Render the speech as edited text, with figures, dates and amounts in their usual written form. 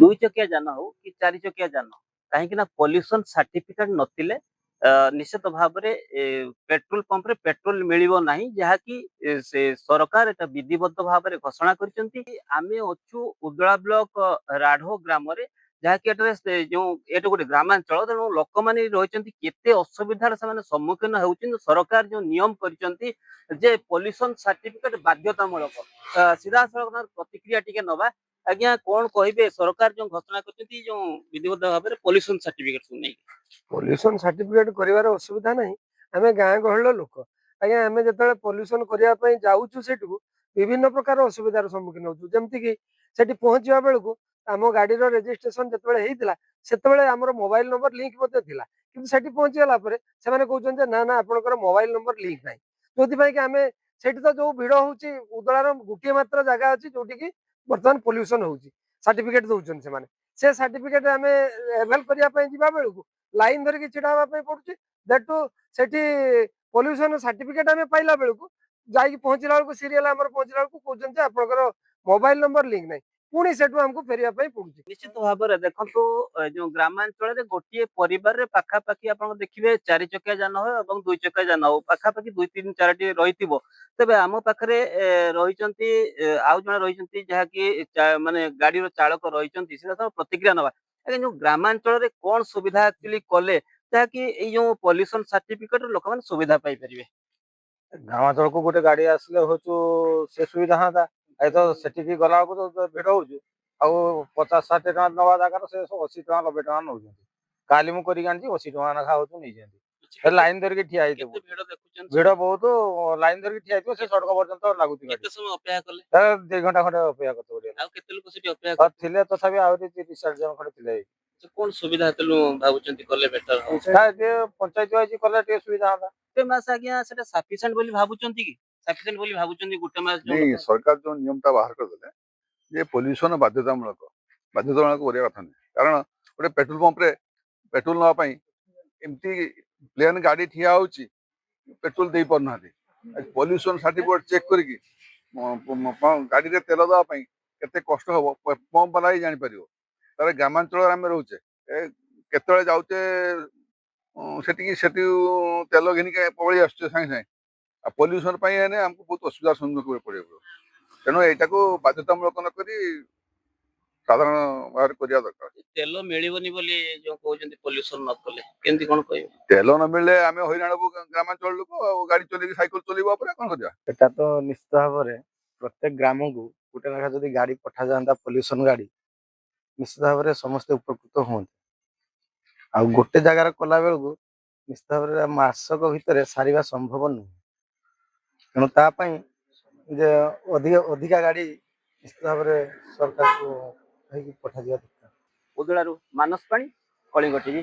ଦୁଇ ଚକିଆ ଯାନ ହଉ କି ଚାରି ଚକିଆ ଯାନ କାହିଁକି ନା ପଲ୍ୟୁସନ ସାର୍ଟିଫିକେଟ ନଥିଲେ ନିଶ୍ଚିତ ଭାବରେ ପେଟ୍ରୋଲ ପମ୍ପରେ ପେଟ୍ରୋଲ ମିଳିବ ନାହିଁ ଯାହାକି ସେ ସରକାର ଏଟା ବିଧିବଦ୍ଧ ଭାବରେ ଘୋଷଣା କରିଛନ୍ତି। ଆମେ ଅଛୁ ଉଦଳା ବ୍ଲକ ରାଢୋ ଗ୍ରାମରେ ଯାହାକି ଏଠାରେ ଯୋଉ ଏଇଟା ଗୋଟେ ଗ୍ରାମାଞ୍ଚଳ ତେଣୁ ଲୋକମାନେ ରହିଛନ୍ତି କେତେ ଅସୁବିଧାର ସେମାନେ ସମ୍ମୁଖୀନ ହେଉଛନ୍ତି। ସରକାର ଯୋଉ ନିୟମ କରିଛନ୍ତି ଯେ ପଲ୍ୟୁସନ ସାର୍ଟିଫିକେଟ ବାଧ୍ୟତାମୂଳକ ସିଧାସଳଖ ପ୍ରତିକ୍ରିୟା ଟିକେ ନବା। ଆଜ୍ଞା କଣ କହିବେ ସରକାର ଯୋଉ ଘୋଷଣା କରିଛନ୍ତି ଯୋଉ ବିଧିବଦ୍ଧ ଭାବରେ ପଲ୍ୟୁସନ ସାର୍ଟିଫିକେଟ ନେଇ ପଲ୍ୟୁସନ ସାର୍ଟିଫିକେଟ କରିବାର ଅସୁବିଧା ନାହିଁ। ଆମେ ଗାଁ ଗହଳିର ଲୋକ ଆଜ୍ଞା ଆମେ ଯେତେବେଳେ ପଲ୍ୟୁସନ କରିବା ପାଇଁ ଯାଉଛୁ ସେଠୁ ବିଭିନ୍ନ ପ୍ରକାର ଅସୁବିଧାର ସମ୍ମୁଖୀନ ହଉଛୁ। ଯେମିତିକି ସେଠି ପହଞ୍ଚିବା ବେଳକୁ ଆମ ଗାଡିର ରେଜିଷ୍ଟ୍ରେସନ ଯେତେବେଳେ ହେଇଥିଲା ସେତେବେଳେ ଆମର ମୋବାଇଲ ନମ୍ବର ଲିଙ୍କ ମଧ୍ୟ ଥିଲା, କିନ୍ତୁ ସେଠି ପହଞ୍ଚିଗଲା ପରେ ସେମାନେ କହୁଛନ୍ତି ଯେ ନା ନା ଆପଣଙ୍କର ମୋବାଇଲ ନମ୍ବର ଲିଙ୍କ ନାହିଁ। ଯୋଉଥିପାଇଁ କି ଆମେ ସେଠି ତ ଯୋଉ ଭିଡ ହଉଛି ଉଦଳାର ଗୋଟିଏ ମାତ୍ର ଜାଗା ଅଛି ଯୋଉଠିକି ବର୍ତ୍ତମାନ ପଲ୍ୟୁସନ ହଉଛି, ସାର୍ଟିଫିକେଟ ଦଉଛନ୍ତି ସେମାନେ। ସେ ସାର୍ଟିଫିକେଟ ଆମେ ଏଭେଲ କରିବା ପାଇଁ ଯିବା ବେଳକୁ ଲାଇନ ଧରିକି ଛିଡା ହେବା ପାଇଁ ପଡୁଛି। ଦେଟୁ ସେଠି ପଲ୍ୟୁସନ ସାର୍ଟିଫିକେଟ ଆମେ ପାଇଲା ବେଳକୁ ଯାଇକି ପହଞ୍ଚିଲା ବେଳକୁ ସିରିଏଲ ଆମର ପହଞ୍ଚିଲା ବେଳକୁ କହୁଛନ୍ତି ଯେ ଆପଣଙ୍କର ମୋବାଇଲ ନମ୍ବର ଲିଙ୍କ ନାହିଁ, ପୁଣି ସେଠୁ ଆମକୁ ଫେରିବା ପାଇଁ ପଡୁଛି। ନିଶ୍ଚିତ ଭାବରେ ଦେଖନ୍ତୁ ଯୋଉ ଗ୍ରାମାଞ୍ଚଳରେ ଗୋଟିଏ ପରିବାରରେ ପାଖାପାଖି ଆପଣ ଦେଖିବେ ଚାରି ଚକିଆ ଯାନ ହଉ ଏବଂ ଦୁଇ ଚକିଆ ଯାନ ହଉ ପାଖାପାଖି ଦୁଇ ତିନି ଚାରିଟି ରହିଥିବ। ତେବେ ଆମ ପାଖରେ ରହିଛନ୍ତି ଆଉ ଜଣେ ରହିଛନ୍ତି ଯାହାକି ମାନେ ଗାଡିର ଚାଳକ ରହିଛନ୍ତି ସେଟା ସବୁ ପ୍ରତିକ୍ରିୟା ନବା। ଆଜ୍ଞା ଯୋଉ ଗ୍ରାମାଞ୍ଚଳରେ କଣ ସୁବିଧା ଆକ୍ଚୁଆଲି କଲେ ଯାହାକି ଏଇ ଯୋଉ ପଲ୍ୟୁସନ ସାର୍ଟିଫିକେଟ ଲୋକମାନେ ସୁବିଧା ପାଇପାରିବେ? ଗ୍ରାମାଞ୍ଚଳକୁ ଗୋଟେ ଗାଡି ଆସିଲେ ହଉଛୁ ସେ ସୁବିଧା ହନ୍ତା। ଏ ତ ସେଠିକି ଗଲା ବେଳକୁ ତ ଭିଡ ହଉଛି, ଆଉ 50-60 ଟଙ୍କା ନବା ଜାଗାରେ ସେ 80-90 ଟଙ୍କା ନଉଛନ୍ତି। କାଲି ମୁଁ କରିକି ଆଣିଛି 80 ଟଙ୍କା ଲେଖା ହଉଛି ନେଇଛନ୍ତି। ଲାଇନ ଧରିକି ଠିଆ ହେଇଥିବୁ, ଭିଡ ବହୁତ, ଲାଇନ ଧରିକି ଠିଆ ହେଇଥିବ ସେ ସଡ଼କ ପର୍ଯ୍ୟନ୍ତ ଲାଗୁଛି। କେତେ ସମୟ ଅପେକ୍ଷା କଲେ? 2 ଘଣ୍ଟା ଖଣ୍ଡେ ଅପେକ୍ଷା କରତେ ପଡିବ। ଆଉ କେତେ ଲୋକ ସେଠି ଅପେକ୍ଷା ଥିଲେ ତଥାପି ଆହୁରି 30-40 ଜଣ ଖଣ୍ଡେ ଥିଲେ। କଣ ସୁବିଧା ହେତେଳୁ ଭାବୁଛନ୍ତି କଲେ ବେଟର ହବ? ପଞ୍ଚାୟତ ୱାଇଜ କଲେ ଟିକେ ସୁବିଧା ହନ୍ତା। ଗୋଟେ ମାସ ଆଜ୍ଞା ସେଟା ସଫିସିଏଣ୍ଟ ବୋଲି ଭାବୁଛନ୍ତି କି? ସଫିସିଏଣ୍ଟ ବୋଲି ଭାବୁଛନ୍ତି ଗୋଟେ ମାସ? ସରକାର ଯୋଉ ନିୟମଟା ବାହାର କରିଦେଲେ ଯେ ପଲ୍ୟୁସନ ବାଧ୍ୟତାମୂଳକ କରିବା କଥା ନୁହେଁ। କାରଣ ଗୋଟେ ପେଟ୍ରୋଲ ପମ୍ପରେ ପେଟ୍ରୋଲ ନେବା ପାଇଁ ଏମିତି ପ୍ଲେନ ଗାଡି ଠିଆ ହଉଛି, ପେଟ୍ରୋଲ ଦେଇ ପାରୁନାହାନ୍ତି। ପଲ୍ୟୁସନ ସାର୍ଟିଫିକେଟ ଚେକ୍ କରିକି ଗାଡିରେ ତେଲ ଦେବା ପାଇଁ କେତେ କଷ୍ଟ ହବ ପମ୍ପ ବାଲା ହିଁ ଜାଣିପାରିବ। ତାହେଲେ ଗ୍ରାମାଞ୍ଚଳରେ ଆମେ ରହୁଛେ, କେତେବେଳେ ଯାଉଛେ ସେଠି ତେଲ ଘିନିକି ପଳେଇ ଆସୁଛେ ସାଙ୍ଗେ ସାଙ୍ଗେ। ଆଉ ପଲ୍ୟୁସନ ପାଇଁ ହେଲେ ଆମକୁ ବହୁତ ଅସୁବିଧାର ସମ୍ମୁଖୀନ କରିବାକୁ ପଡିବ। ତେଣୁ ଏଇଟାକୁ ବାଧ୍ୟତାମୂଳକ ନ କରି ସାଧାରଣ ଭାବରେ କରିବା ଦରକାର। ତେଲ ମିଳିବନି ବୋଲି ଯୋଉ କହୁଛନ୍ତି ପଲ୍ୟୁସନ ନ କଲେ କେମିତି କଣ କହିବେ? ତେଲ ନ ମିଳିଲେ ଆମେ ହଇରାଣ ହବୁ ଗ୍ରାମାଞ୍ଚଳ ଲୋକ, ଆଉ ଗାଡି ଚଲେଇକି ସାଇକେଲ ଚଲେଇବୁ ଉପରେ କଣ କରିବା? ଏଟା ତ ନିଶ୍ଚିତ ଭାବରେ ପ୍ରତ୍ୟେକ ଗ୍ରାମକୁ ଗୋଟେ ଲେଖା ଯଦି ଗାଡି ପଠାଯାଆନ୍ତା ପଲ୍ୟୁସନ ଗାଡି, ନିଶ୍ଚିତ ଭାବରେ ସମସ୍ତେ ଉପକୃତ ହୁଅନ୍ତେ। ଆଉ ଗୋଟେ ଜାଗାରେ କଲା ବେଳକୁ ନିଶ୍ଚିତ ଭାବରେ ମାସକ ଭିତରେ ସାରିବା ସମ୍ଭବ ନୁହେଁ। ତେଣୁ ତା ପାଇଁ ଯେ ଅଧିକା ଗାଡି ନିଶ୍ଚିତ ଭାବରେ ସରକାରକୁ ହେଇକି ପଠାଯିବା ଦରକାର। ଉଦଳାରୁ ମାନସ ପାଣି, କଳିଙ୍ଗ ଟିଭି।